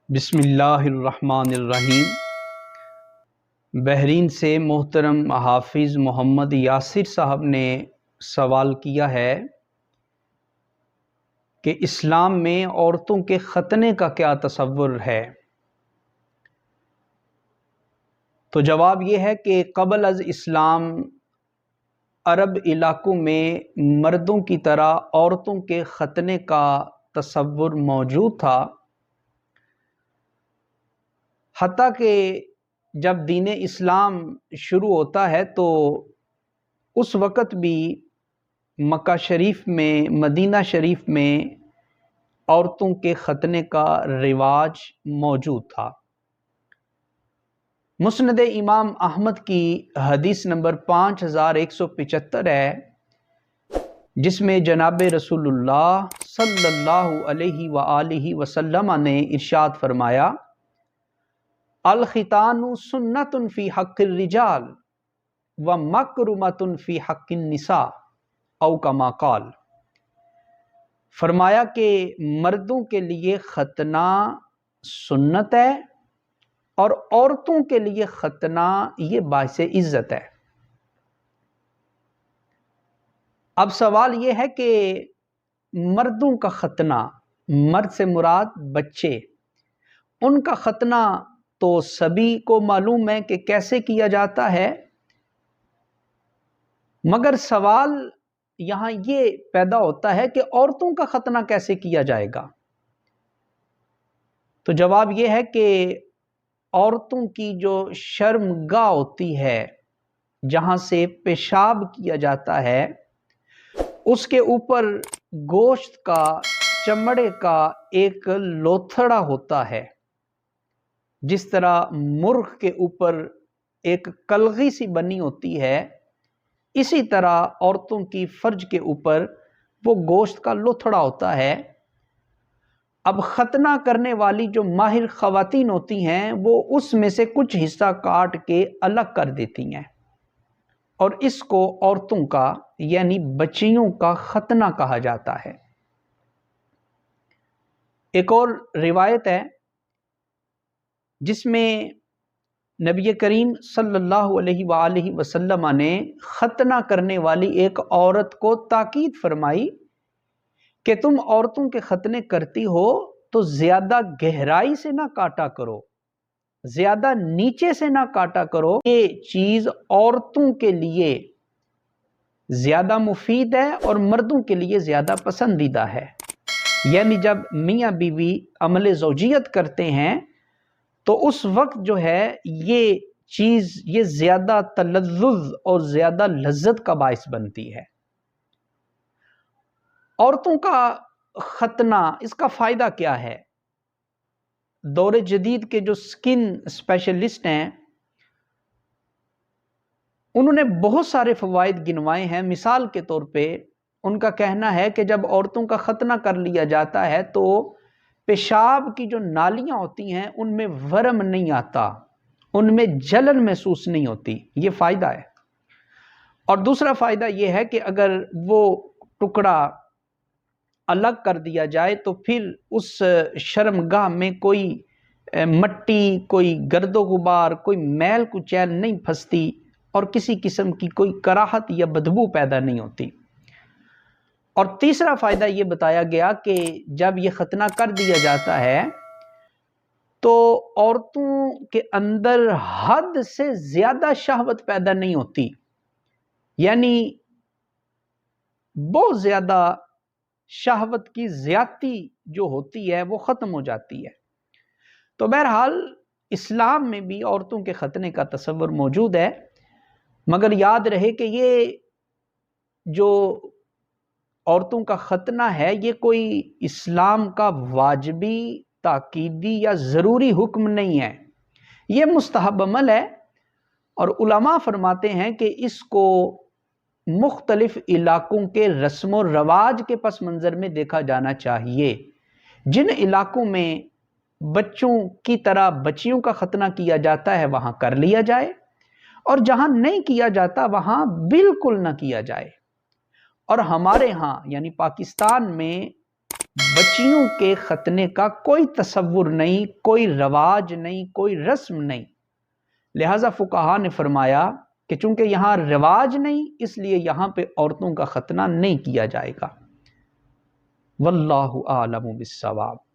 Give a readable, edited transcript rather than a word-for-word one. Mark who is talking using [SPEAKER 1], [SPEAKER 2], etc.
[SPEAKER 1] بسم اللہ الرحمن الرحیم۔ بحرین سے محترم حافظ محمد یاسر صاحب نے سوال کیا ہے کہ اسلام میں عورتوں کے ختنے کا کیا تصور ہے؟ تو جواب یہ ہے کہ قبل از اسلام عرب علاقوں میں مردوں کی طرح عورتوں کے ختنے کا تصور موجود تھا، حتیٰ کہ جب دین اسلام شروع ہوتا ہے تو اس وقت بھی مکہ شریف میں، مدینہ شریف میں عورتوں کے ختنے کا رواج موجود تھا۔ مسند امام احمد کی حدیث نمبر 5175 ہے، جس میں جناب رسول اللہ صلی اللہ علیہ وآلہ وسلم نے ارشاد فرمایا، الختان سنت فی حق الرجال و مکرمۃ فی حق النساء او کما قال۔ فرمایا کہ مردوں کے لیے ختنہ سنت ہے اور عورتوں کے لیے ختنہ یہ باعث عزت ہے۔ اب سوال یہ ہے کہ مردوں کا ختنہ، مرد سے مراد بچے، ان کا ختنہ تو سبھی کو معلوم ہے کہ کیسے کیا جاتا ہے، مگر سوال یہاں یہ پیدا ہوتا ہے کہ عورتوں کا ختنہ کیسے کیا جائے گا؟ تو جواب یہ ہے کہ عورتوں کی جو شرمگاہ ہوتی ہے، جہاں سے پیشاب کیا جاتا ہے، اس کے اوپر گوشت کا، چمڑے کا ایک لوتھڑا ہوتا ہے، جس طرح مرغ کے اوپر ایک کلغی سی بنی ہوتی ہے، اسی طرح عورتوں کی فرج کے اوپر وہ گوشت کا لوتھڑا ہوتا ہے۔ اب ختنہ کرنے والی جو ماہر خواتین ہوتی ہیں وہ اس میں سے کچھ حصہ کاٹ کے الگ کر دیتی ہیں، اور اس کو عورتوں کا یعنی بچیوں کا ختنہ کہا جاتا ہے۔ ایک اور روایت ہے جس میں نبی کریم صلی اللہ علیہ وآلہ وسلم نے ختنہ کرنے والی ایک عورت کو تاکید فرمائی کہ تم عورتوں کے ختنے کرتی ہو تو زیادہ گہرائی سے نہ کاٹا کرو، زیادہ نیچے سے نہ کاٹا کرو، یہ چیز عورتوں کے لیے زیادہ مفید ہے اور مردوں کے لیے زیادہ پسندیدہ ہے۔ یعنی جب میاں بیوی عمل زوجیت کرتے ہیں تو اس وقت جو ہے یہ چیز یہ زیادہ تلذذ اور زیادہ لذت کا باعث بنتی ہے۔ عورتوں کا ختنہ، اس کا فائدہ کیا ہے؟ دور جدید کے جو سکن اسپیشلسٹ ہیں انہوں نے بہت سارے فوائد گنوائے ہیں۔ مثال کے طور پہ ان کا کہنا ہے کہ جب عورتوں کا ختنہ کر لیا جاتا ہے تو پیشاب کی جو نالیاں ہوتی ہیں ان میں ورم نہیں آتا، ان میں جلن محسوس نہیں ہوتی، یہ فائدہ ہے۔ اور دوسرا فائدہ یہ ہے کہ اگر وہ ٹکڑا الگ کر دیا جائے تو پھر اس شرمگاہ میں کوئی مٹی، کوئی گرد و غبار، کوئی میل کچیل نہیں پھنستی اور کسی قسم کی کوئی کراہت یا بدبو پیدا نہیں ہوتی۔ اور تیسرا فائدہ یہ بتایا گیا کہ جب یہ ختنہ کر دیا جاتا ہے تو عورتوں کے اندر حد سے زیادہ شہوت پیدا نہیں ہوتی، یعنی بہت زیادہ شہوت کی زیادتی جو ہوتی ہے وہ ختم ہو جاتی ہے۔ تو بہرحال اسلام میں بھی عورتوں کے ختنے کا تصور موجود ہے، مگر یاد رہے کہ یہ جو عورتوں کا ختنہ ہے یہ کوئی اسلام کا واجبی، تاکیدی یا ضروری حکم نہیں ہے، یہ مستحب عمل ہے۔ اور علماء فرماتے ہیں کہ اس کو مختلف علاقوں کے رسم و رواج کے پس منظر میں دیکھا جانا چاہیے۔ جن علاقوں میں بچوں کی طرح بچیوں کا ختنہ کیا جاتا ہے وہاں کر لیا جائے، اور جہاں نہیں کیا جاتا وہاں بالکل نہ کیا جائے۔ اور ہمارے ہاں یعنی پاکستان میں بچیوں کے ختنے کا کوئی تصور نہیں، کوئی رواج نہیں، کوئی رسم نہیں۔ لہذا فقہا نے فرمایا کہ چونکہ یہاں رواج نہیں، اس لیے یہاں پہ عورتوں کا ختنہ نہیں کیا جائے گا۔ واللہ اعلم بالصواب۔